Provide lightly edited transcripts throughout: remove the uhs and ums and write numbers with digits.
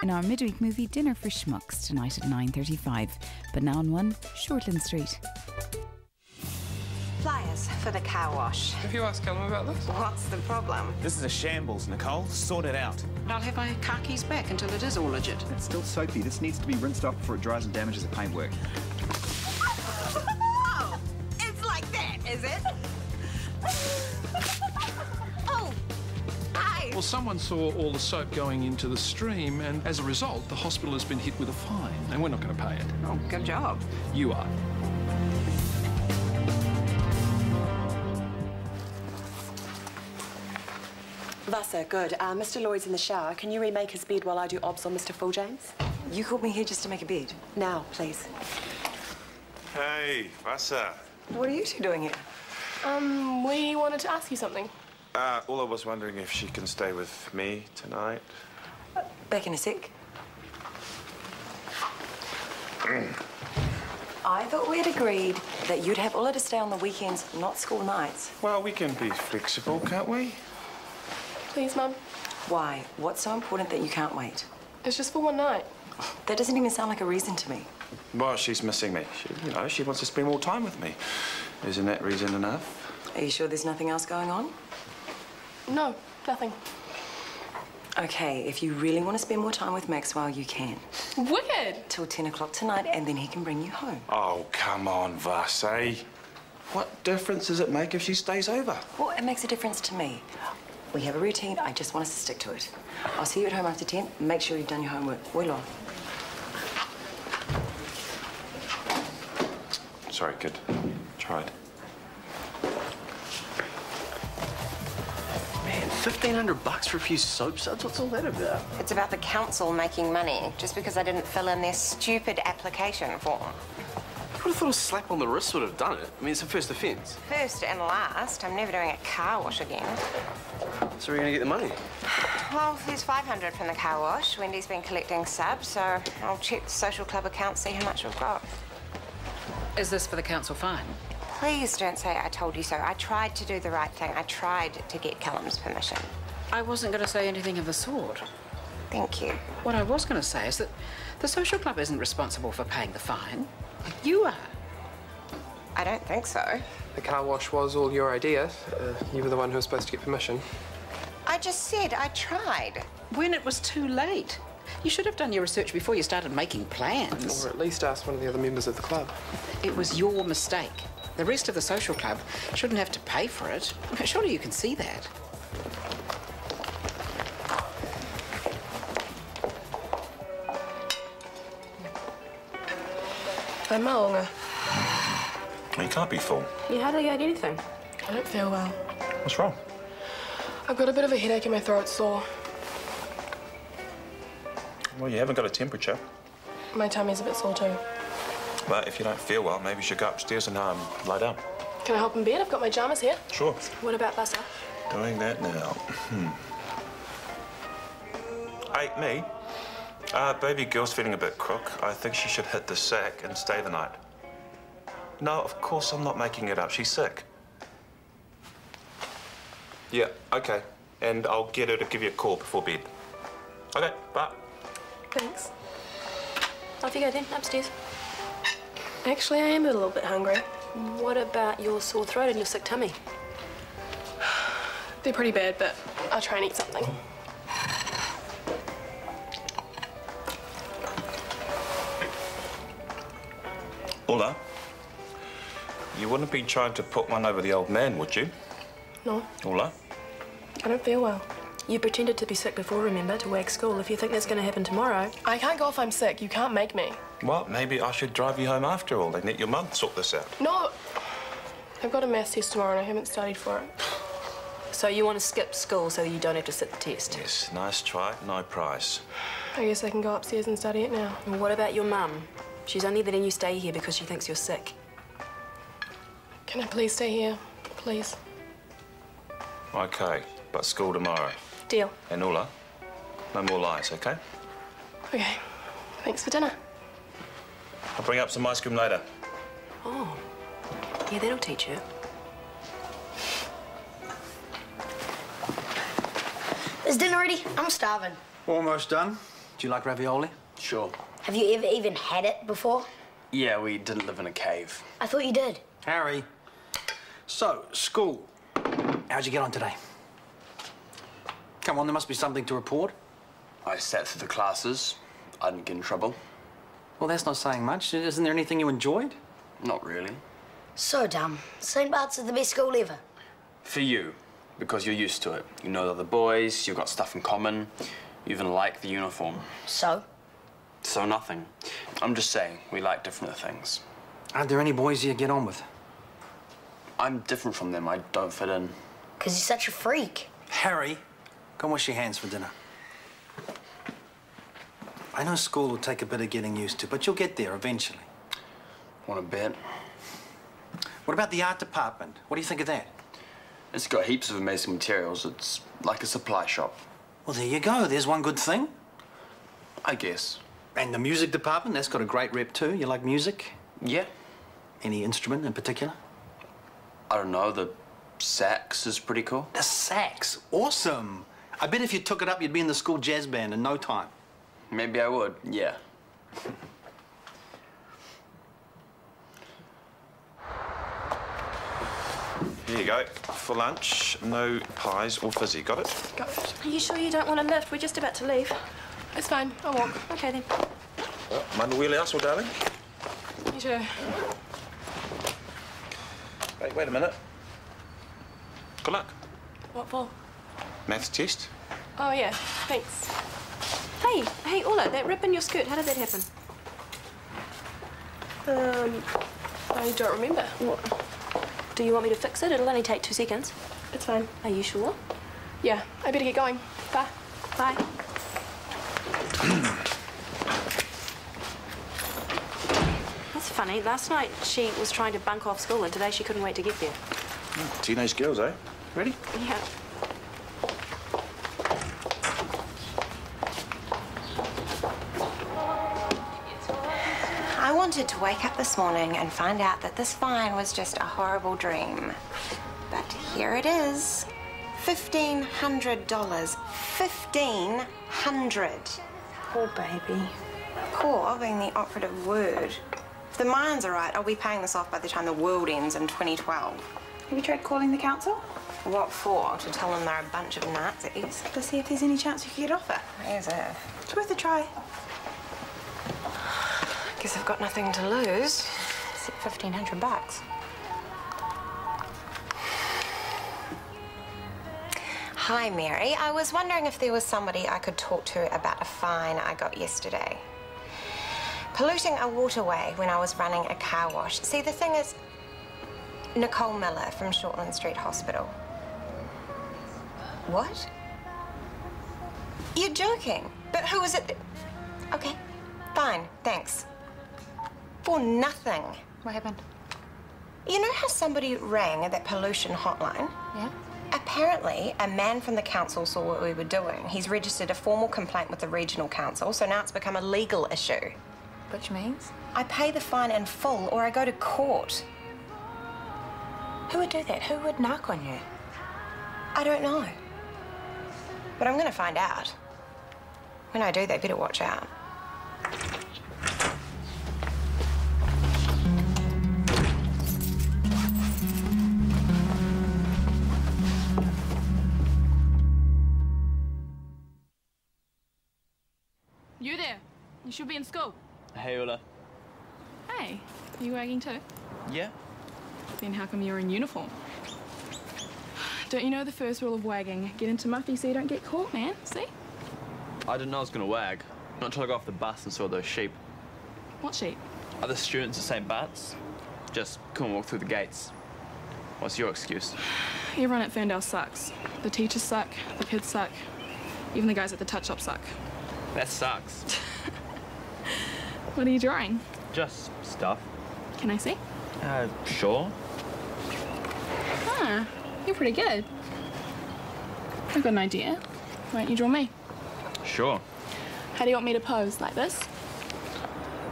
In our midweek movie Dinner for Schmucks tonight at 9:35, but now on 1 Shortland Street. Flyers for the car wash. Have you asked Callum about this? What's the problem? This is a shambles, Nicole. Sort it out. I'll have my car keys back until it is all legit. It's still soapy. This needs to be rinsed off before it dries and damages the paintwork. Oh, it's like that, is it? Oh, hi. Well, someone saw all the soap going into the stream, and as a result, the hospital has been hit with a fine, and we're not going to pay it. Oh, good job. You are. Vasa, good. Mr. Lloyd's in the shower. Can you remake his bed while I do obs on Mr. Full James? You called me here just to make a bed. Now, please. Hey, Vasa. What are you two doing here? We wanted to ask you something. Ulla was wondering if she can stay with me tonight. Back in a sec. I thought we'd agreed that you'd have Ulla to stay on the weekends, not school nights. Well, we can be flexible, can't we? Please, Mum. Why? What's so important that you can't wait? It's just for one night. That doesn't even sound like a reason to me. Well, she's missing me. She wants to spend more time with me. Isn't that reason enough? Are you sure there's nothing else going on? No, nothing. Okay, if you really want to spend more time with Maxwell, you can. Wicked! Till 10 o'clock tonight, and then he can bring you home. Oh, come on, Vasa. What difference does it make if she stays over? Well, it makes a difference to me. We have a routine. I just want us to stick to it. I'll see you at home after 10. Make sure you've done your homework. Well. Sorry, kid. Tried. Man, $1,500 for a few soap suds? What's all that about? It's about the council making money just because I didn't fill in their stupid application form. I would have thought a slap on the wrist would have done it. I mean, it's a first offence. First and last, I'm never doing a car wash again. So we're going to get the money? Well, there's 500 from the car wash. Wendy's been collecting subs, so I'll check the social club account, see how much we've got. Is this for the council fine? Please don't say I told you so. I tried to do the right thing. I tried to get Callum's permission. I wasn't going to say anything of the sort. Thank you. What I was going to say is that the social club isn't responsible for paying the fine. You are. I don't think so. The car wash was all your idea. You were the one who was supposed to get permission. I just said I tried. When it was too late. You should have done your research before you started making plans. Or at least ask one of the other members of the club. It was your mistake. The rest of the social club shouldn't have to pay for it. Surely you can see that. I'm Maonga. You can't be full. You hardly ate anything. I don't feel well. What's wrong? I've got a bit of a headache and my throat's sore. Well, you haven't got a temperature. My tummy's a bit sore too. But if you don't feel well, maybe you should go upstairs and lie down. Can I help in bed? I've got my pyjamas here. Sure. What about Vasa? Doing that now. Hey, me? Baby girl's feeling a bit crook. I think she should hit the sack and stay the night. No, of course I'm not making it up. She's sick. Yeah, okay. And I'll get her to give you a call before bed. Okay, bye. Thanks. Off you go then, upstairs. Actually, I am a little bit hungry. What about your sore throat and your sick tummy? They're pretty bad, but I'll try and eat something. Ulla, you wouldn't be trying to put one over the old man, would you? No. Ulla? I don't feel well. You pretended to be sick before, remember, to wag school. If you think that's going to happen tomorrow... I can't go if I'm sick. You can't make me. Well, maybe I should drive you home after all and let your mum sort this out. No. I've got a maths test tomorrow and I haven't studied for it. So you want to skip school so you don't have to sit the test? Yes, nice try, no prize. I guess I can go upstairs and study it now. And what about your mum? She's only letting you stay here because she thinks you're sick. Can I please stay here? Please. Okay, but school tomorrow. Deal. And Ulla, no more lies, okay? Okay. Thanks for dinner. I'll bring up some ice cream later. Oh. Yeah, that'll teach you. Is dinner ready? I'm starving. Almost done. Do you like ravioli? Sure. Have you ever even had it before? Yeah, we didn't live in a cave. I thought you did. Harry. So, school. How'd you get on today? Come on, there must be something to report. I sat through the classes. I didn't get in trouble. Well, that's not saying much. Isn't there anything you enjoyed? Not really. So dumb. St. Bart's is the best school ever. For you, because you're used to it. You know the other boys, you've got stuff in common, you even like the uniform. So? So nothing. I'm just saying, we like different things. Aren't there any boys you get on with? I'm different from them. I don't fit in. Because you're such a freak. Harry, go wash your hands for dinner. I know school will take a bit of getting used to, but you'll get there eventually. Want a bet? What about the art department? What do you think of that? It's got heaps of amazing materials. It's like a supply shop. Well, there you go. There's one good thing. I guess. And the music department, that's got a great rep too. You like music? Yeah. Any instrument in particular? I don't know. The sax is pretty cool. The sax? Awesome. I bet if you took it up, you'd be in the school jazz band in no time. Maybe I would, yeah. Here you go. For lunch, no pies or fizzy. Got it? Got it. Are you sure you don't want a lift? We're just about to leave. It's fine. I'll walk. Okay, then. Well, mind the wheelhouse, or darling? You sure? Hey, wait a minute. Good luck. What for? Maths test. Oh, yeah. Thanks. Hey, Ola, that rip in your skirt, how did that happen? I don't remember. What? Do you want me to fix it? It'll only take 2 seconds. It's fine. Are you sure? Yeah, I better get going. Bye. Bye. That's funny. Last night she was trying to bunk off school and today she couldn't wait to get there. Teenage girls, eh? Ready? Yeah. I wanted to wake up this morning and find out that this fine was just a horrible dream. But here it is. $1,500. $1,500. Poor baby. Poor being the operative word. If the mines are right, I'll be paying this off by the time the world ends in 2012. Have you tried calling the council? What for? To tell them they're a bunch of Nazis? To see if there's any chance you could get off it. As if. It's worth a try. Guess I've got nothing to lose, except $1,500. Hi, Mary. I was wondering if there was somebody I could talk to about a fine I got yesterday. Polluting a waterway when I was running a car wash. See, the thing is, Nicole Miller from Shortland Street Hospital. What? You're joking. But who was it? Okay, fine, thanks. For nothing. What happened? You know how somebody rang that pollution hotline? Yeah. Apparently, a man from the council saw what we were doing. He's registered a formal complaint with the regional council, so now it's become a legal issue. Which means? I pay the fine in full or I go to court. Who would do that? Who would knock on you? I don't know. But I'm going to find out. When I do, they better watch out. You there? You should be in school. Hey, Ola. Hey, are you wagging too? Yeah? Then how come you're in uniform? Don't you know the first rule of wagging? Get into muffy so you don't get caught, man. See? I didn't know I was going to wag. Not until I got off the bus and saw those sheep. What sheep? Other students at St. Bart's. Just couldn't walk through the gates. What's your excuse? Everyone at Ferndale sucks. The teachers suck, the kids suck, even the guys at the touch shop suck. That sucks. What are you drawing? Just stuff. Can I see? Sure. Ah, you're pretty good. I've got an idea. Why don't you draw me? Sure. How do you want me to pose? Like this?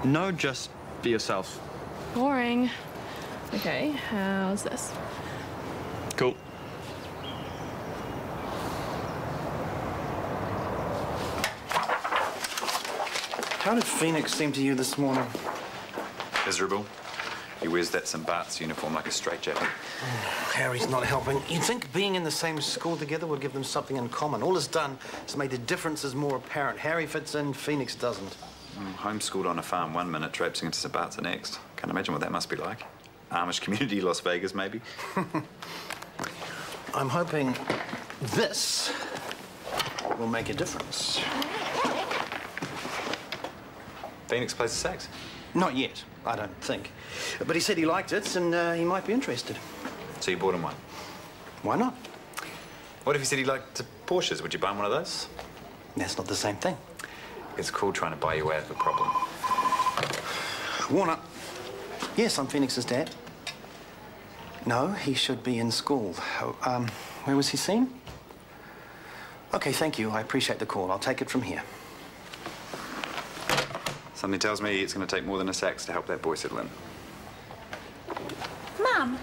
No, just be yourself. Boring. Okay, how's this? Cool. How did Phoenix seem to you this morning? Miserable. He wears that St. Bart's uniform like a straitjacket. Harry's not helping. You'd think being in the same school together would give them something in common. All it's done is made the differences more apparent. Harry fits in, Phoenix doesn't. Homeschooled on a farm 1 minute, traipsing into St. Bart's the next. Can't imagine what that must be like. Amish community, Las Vegas, maybe. I'm hoping this will make a difference. Phoenix plays the sax? Not yet, I don't think. But he said he liked it and he might be interested. So you bought him one? Why not? What if he said he liked Porsches? Would you buy him one of those? That's not the same thing. It's called trying to buy your way out of a problem. Warner. Yes, I'm Phoenix's dad. No, he should be in school. Where was he seen? Okay, thank you. I appreciate the call. I'll take it from here. Something tells me it's going to take more than a sax to help that boy settle in. Mum,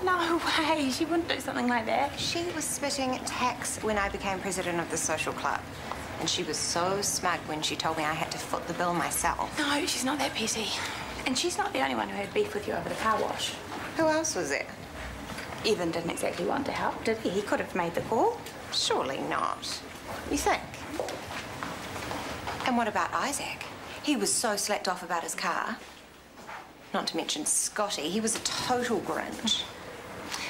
no way. She wouldn't do something like that. She was spitting tax when I became president of the social club. And she was so smug when she told me I had to foot the bill myself. No, she's not that petty. And she's not the only one who had beef with you over the car wash. Who else was there? Evan didn't exactly want to help, did he? He could have made the call. Surely not. You think? And what about Isaac? He was so slacked off about his car. Not to mention Scotty. He was a total Grinch.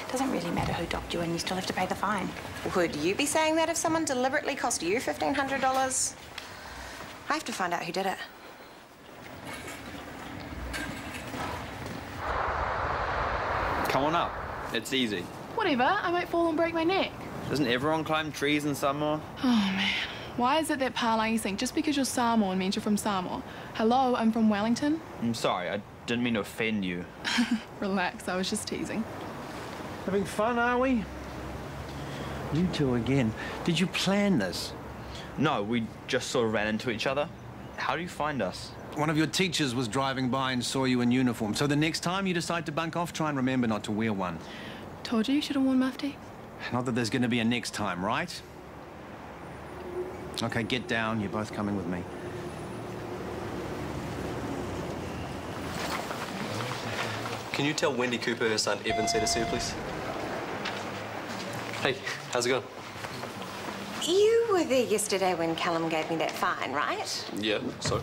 Doesn't really matter who docked you in. You still have to pay the fine. Would you be saying that if someone deliberately cost you $1,500? I have to find out who did it. Come on up. It's easy. Whatever, I might fall and break my neck. Doesn't everyone climb trees in Samoa? Oh, man. Why is it that Parlang thing? Just because you're Samoan means you're from Samoa. Hello, I'm from Wellington. I'm sorry, I didn't mean to offend you. Relax, I was just teasing. Having fun, are we? You two again. Did you plan this? No, we just sort of ran into each other. How do you find us? One of your teachers was driving by and saw you in uniform. So the next time you decide to bunk off, try and remember not to wear one. Told you should have worn mufti. Not that there's going to be a next time, right? Okay, get down. You're both coming with me. Can you tell Wendy Cooper her son Evan said to see her, please? Hey, how's it going? You were there yesterday when Callum gave me that fine, right? Yeah, so?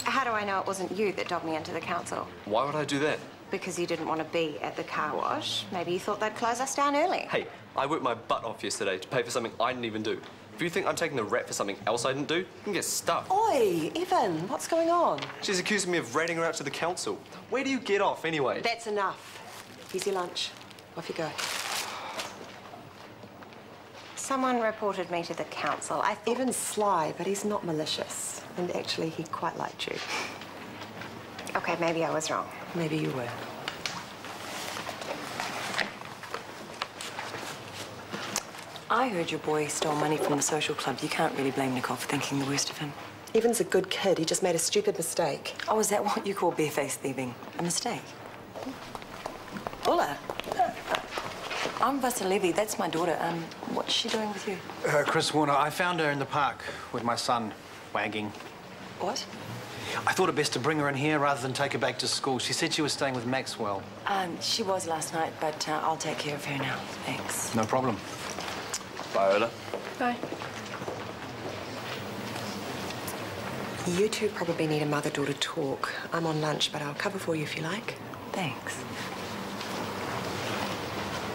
How do I know it wasn't you that dogged me into the council? Why would I do that? Because you didn't want to be at the car wash. Maybe you thought they'd close us down early. Hey, I worked my butt off yesterday to pay for something I didn't even do. If you think I'm taking the rap for something else I didn't do, you can get stuffed. Oi, Evan, what's going on? She's accusing me of ratting her out to the council. Where do you get off, anyway? That's enough. Here's your lunch. Off you go. Someone reported me to the council. I thought... Evan's sly, but he's not malicious. And actually, he quite liked you. Okay, maybe I was wrong. Maybe you were. I heard your boy stole money from the social club. You can't really blame Nicole for thinking the worst of him. Evan's a good kid. He just made a stupid mistake. Oh, is that what you call barefaced thieving? A mistake? Ulla. I'm Buster Levy. That's my daughter. What's she doing with you? Chris Warner, I found her in the park with my son, wagging. What? I thought it best to bring her in here rather than take her back to school. She said she was staying with Maxwell. She was last night, but I'll take care of her now. Thanks. No problem. Bye, Ola. Bye. You two probably need a mother-daughter talk. I'm on lunch, but I'll cover for you if you like. Thanks.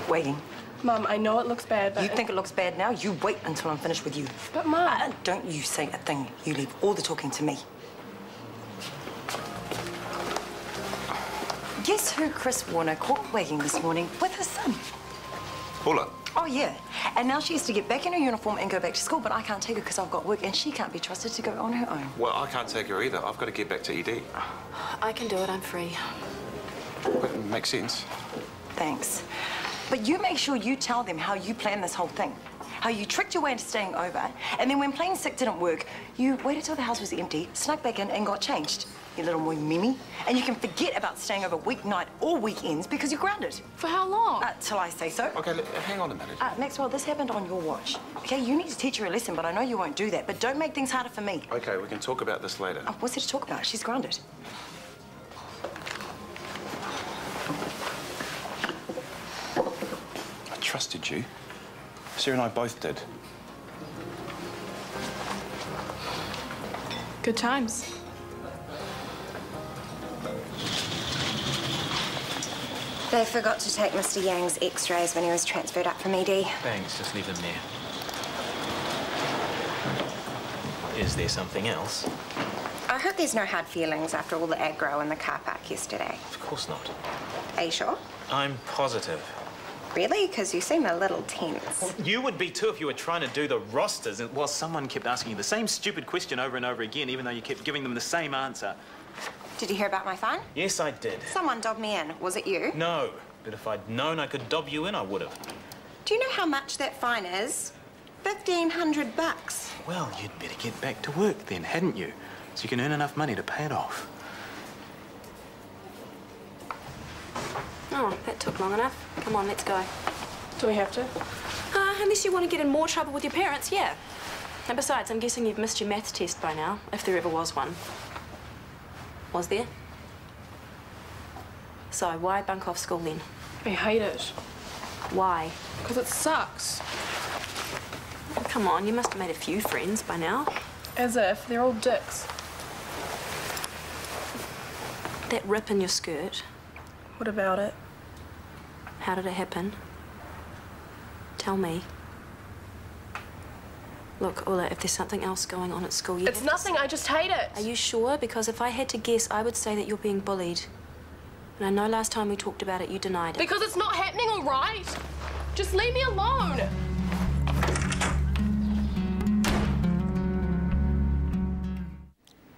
Waiting. Mum, I know it looks bad, but... You think it looks bad now? You wait until I'm finished with you. But, Mum... Don't you say a thing. You leave all the talking to me. Guess who Chris Warner caught wagging this morning with his son? Paula. Oh, yeah. And now she has to get back in her uniform and go back to school, but I can't take her because I've got work and she can't be trusted to go on her own. Well, I can't take her either. I've got to get back to ED. I can do it. I'm free. Makes sense. Thanks. But you make sure you tell them how you planned this whole thing. How you tricked your way into staying over, and then when playing sick didn't work, you waited till the house was empty, snuck back in and got changed. You little boy Mimi. And you can forget about staying over weeknight or weekends because you're grounded. For how long? Till I say so. Okay, hang on a minute. Maxwell, this happened on your watch. Okay, you need to teach her a lesson, but I know you won't do that. But don't make things harder for me. Okay, we can talk about this later. Oh, what's there to talk about? She's grounded. I trusted you. Sarah and I both did. Good times. They forgot to take Mr. Yang's x-rays when he was transferred up from ED. Thanks, just leave them there. Is there something else? I hope there's no hard feelings after all the aggro in the car park yesterday. Of course not. Are you sure? I'm positive. Really? Because you seem a little tense. Well, you would be too if you were trying to do the rosters while someone kept asking you the same stupid question over and over again, even though you kept giving them the same answer. Did you hear about my fine? Yes, I did. Someone dobbed me in. Was it you? No, but if I'd known I could dob you in, I would have. Do you know how much that fine is? $1,500. Well, you'd better get back to work then, hadn't you? So you can earn enough money to pay it off. Oh, that took long enough. Come on, let's go. Do we have to? Unless you want to get in more trouble with your parents, yeah. And besides, I'm guessing you've missed your maths test by now, if there ever was one. Was there? So, why bunk off school then? I hate it. Why? Because it sucks. Oh, come on, you must have made a few friends by now. As if. They're all dicks. That rip in your skirt. What about it? How did it happen? Tell me. Look, Ulla, if there's something else going on at school, you It's nothing, I just hate it. Are you sure? Because if I had to guess, I would say that you're being bullied. And I know last time we talked about it, you denied it. Because it's not happening, all right? Just leave me alone.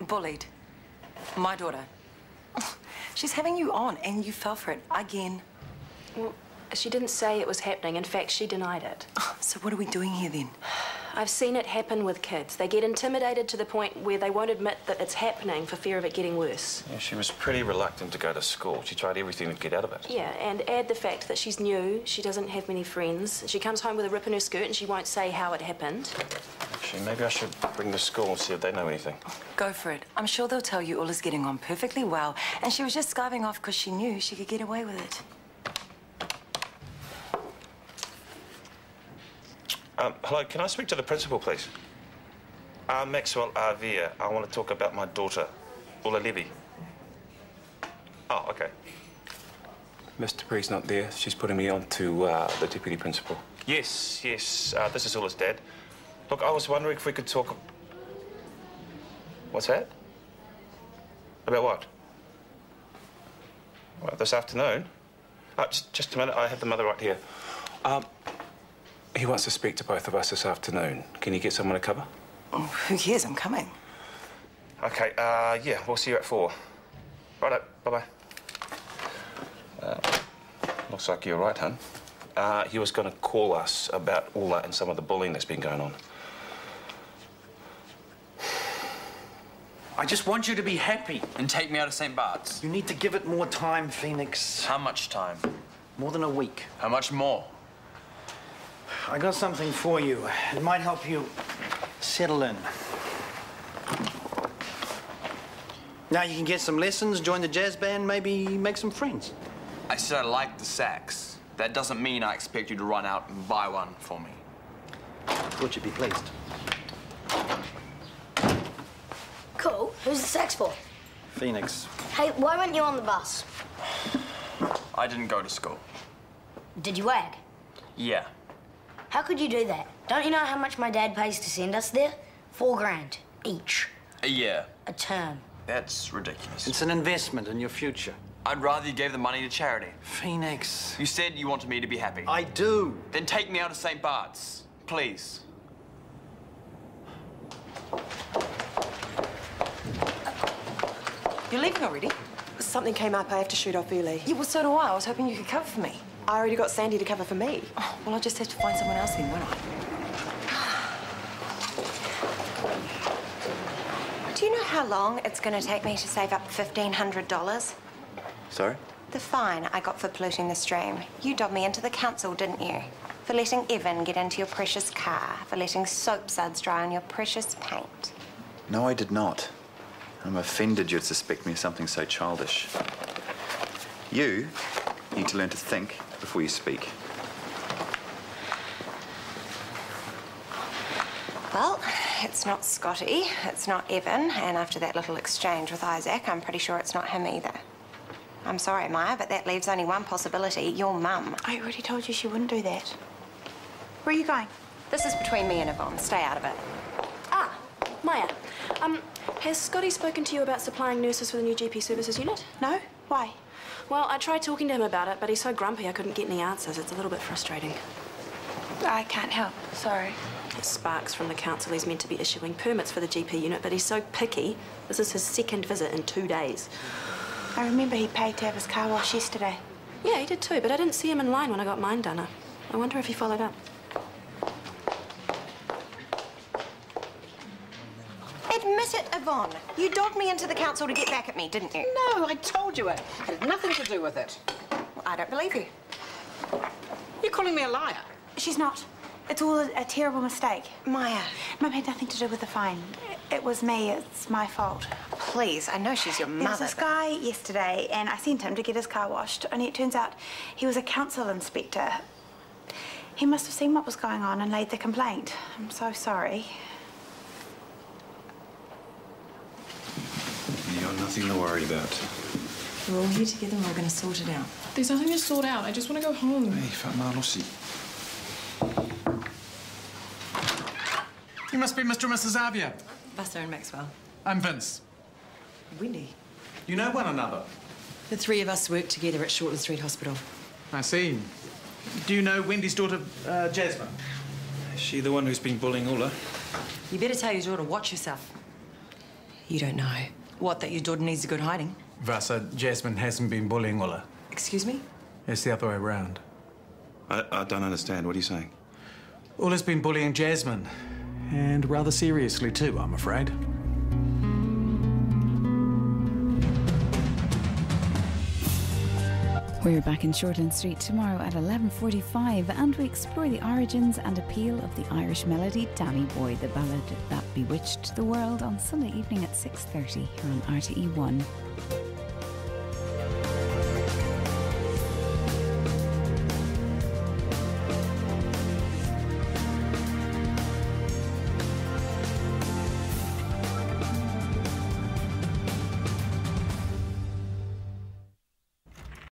Bullied. My daughter. She's having you on, and you fell for it again. Well, she didn't say it was happening. In fact, she denied it. So what are we doing here, then? I've seen it happen with kids. They get intimidated to the point where they won't admit that it's happening for fear of it getting worse. Yeah, she was pretty reluctant to go to school. She tried everything to get out of it. Yeah, and add the fact that she's new, she doesn't have many friends. She comes home with a rip in her skirt and she won't say how it happened. Actually, maybe I should bring the school and see if they know anything. Go for it. I'm sure they'll tell you Ulla's getting on perfectly well, and she was just skiving off because she knew she could get away with it. Hello, can I speak to the principal, please? Maxwell Arvia. I want to talk about my daughter, Ulla Levy. Oh, okay. Mr. Bree's not there. She's putting me on to the deputy principal. Yes, yes. This is Ulla's dad. Look, I was wondering if we could talk... What's that? About what? Well, this afternoon? Just a minute. I have the mother right here. He wants to speak to both of us this afternoon. Can you get someone to cover? Oh, who cares? I'm coming. Okay, yeah, we'll see you at 4. Righto, bye-bye. Looks like you're right, hun. He was going to call us about Ulla and some of the bullying that's been going on. I just want you to be happy. And take me out of St. Bart's. You need to give it more time, Phoenix. How much time? More than a week. How much more? I got something for you. It might help you settle in. Now you can get some lessons, join the jazz band, maybe make some friends. I said I like the sax. That doesn't mean I expect you to run out and buy one for me. Thought you'd be pleased. Cool. Who's the sax for? Phoenix. Hey, why weren't you on the bus? I didn't go to school. Did you wag? Yeah. How could you do that? Don't you know how much my dad pays to send us there? $4 grand each. A year. A term. That's ridiculous. It's an investment in your future. I'd rather you gave the money to charity. Phoenix. You said you wanted me to be happy. I do. Then take me out of St. Bart's, please. You're leaving already? Something came up. I have to shoot off early. Yeah, well, so do I. I was hoping you could cover for me. I already got Sandy to cover for me. Oh, well, I'll just have to find someone else then, won't I? how long it's going to take me to save up $1,500? Sorry? The fine I got for polluting the stream. You dobbed me into the council, didn't you? For letting Evan get into your precious car, for letting soap suds dry on your precious paint. No, I did not. I'm offended you'd suspect me of something so childish. You need to learn to think before you speak. Well, it's not Scotty, it's not Evan, and after that little exchange with Isaac, I'm pretty sure it's not him either. I'm sorry, Maya, but that leaves only one possibility, your mum. I already told you she wouldn't do that. Where are you going? This is between me and Yvonne. Stay out of it. Ah, Maya. Has Scotty spoken to you about supplying nurses for the new GP services unit? No? Why? Well, I tried talking to him about it, but he's so grumpy I couldn't get any answers. It's a little bit frustrating. I can't help. Sorry. It's Sparks from the council. He's meant to be issuing permits for the GP unit, but he's so picky. This is his second visit in 2 days. I remember he paid to have his car washed yesterday. Yeah, he did too, but I didn't see him in line when I got mine done. I wonder if he followed up. Admit it, Yvonne. You dogged me into the council to get back at me, didn't you? No, I told you it. It had nothing to do with it. Well, I don't believe you. You're calling me a liar. She's not. It's all a terrible mistake. Maya. Mum had nothing to do with the fine. It was me. It's my fault. Please, I know she's your There was mother. this guy yesterday, and I sent him to get his car washed, only it turns out he was a council inspector. He must have seen what was going on and laid the complaint. I'm so sorry. You're nothing to worry about. We're all here together and we're going to sort it out. There's nothing to sort out. I just want to go home. Hey, Fatma Lucy. You must be Mr. and Mrs. Xavier. Buster and Maxwell. I'm Vince. Wendy. You know one another? The three of us work together at Shortland Street Hospital. I see. Do you know Wendy's daughter, Jasmine? Is she the one who's been bullying Ulla? You better tell your daughter, watch yourself. You don't know. What, that your daughter needs a good hiding? Vasa, Jasmine hasn't been bullying Ulla. Excuse me? It's the other way around. I don't understand. What are you saying? Ulla's been bullying Jasmine. And rather seriously, too, I'm afraid. We're back in Shortland Street tomorrow at 11:45 and we explore the origins and appeal of the Irish melody Danny Boy, the ballad that bewitched the world on Sunday evening at 6:30 here on RTE1.